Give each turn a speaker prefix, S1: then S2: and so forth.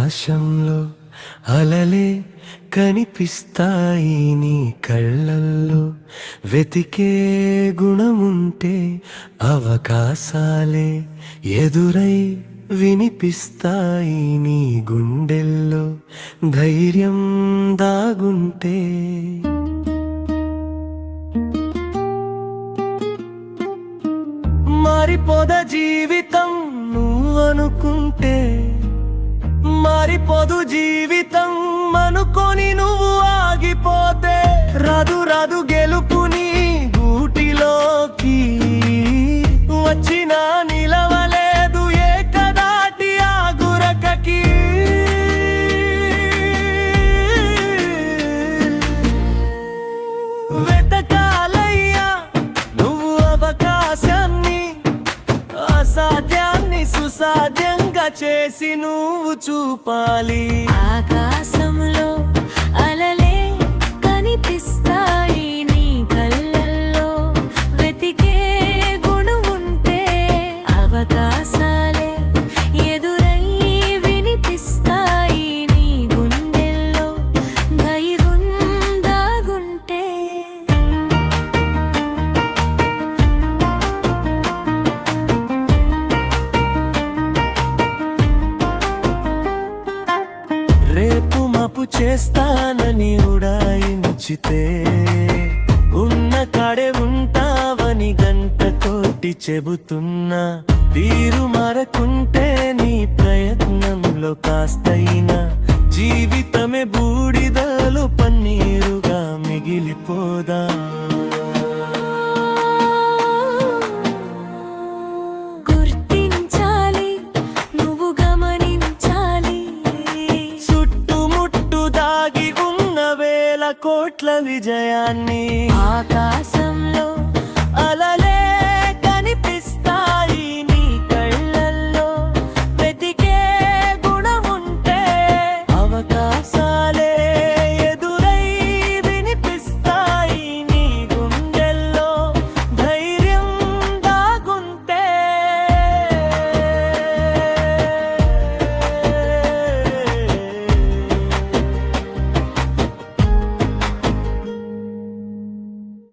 S1: ఆకాశంలో అలలే కనిపిస్తాయి నీ కళ్ళల్లో, వెతికే గుణముంటే అవకాశాలే ఎదురై వినిపిస్తాయి నీ గుండెల్లో, ధైర్యం దాగుంటే. మారిపోద జీవితం నువ్వనుకుంటే, మారిపోదు జీవితం అనుకొని నువ్వు ఆగిపోతే. రాదు రాదు గెలుపుని గూటిలోకి వచ్చినా నిలవలేదు ఏకదాటి ఆ గురకకి. వెతకాలయ్యా నువ్వు అవకాశాన్ని, అసాధ్యాన్ని సుసాధ్యంగా చేసి నువ్వు చూపాలి.
S2: ఆకాశంలో అలలే కనిపిస్తాయి నీ కళ్ళల్లో, వెతికే గుణముంటే అవకాశాలే ఎదురై వినిపిస్తాయి నీ గుండెల్లో, ధైర్యం దాగుంటే.
S1: రేపు మాపు చేస్తానని ఉడాయించితే, ఉన్న కాడే ఉంటావని గంట తోటి చెబుతున్నా. తీరు మారకుంటే నీ ప్రయత్నంలో కాస్తైనా జీవితమే బూడిదలో పన్నీరుగా మిగిలిపోదా.
S2: గుర్తించాలి నువ్వు గమనించాలి,
S1: చుట్టుముట్టు దాగి ఉన్న వేల కోట్ల విజయాన్ని.
S2: ఆకాశంలో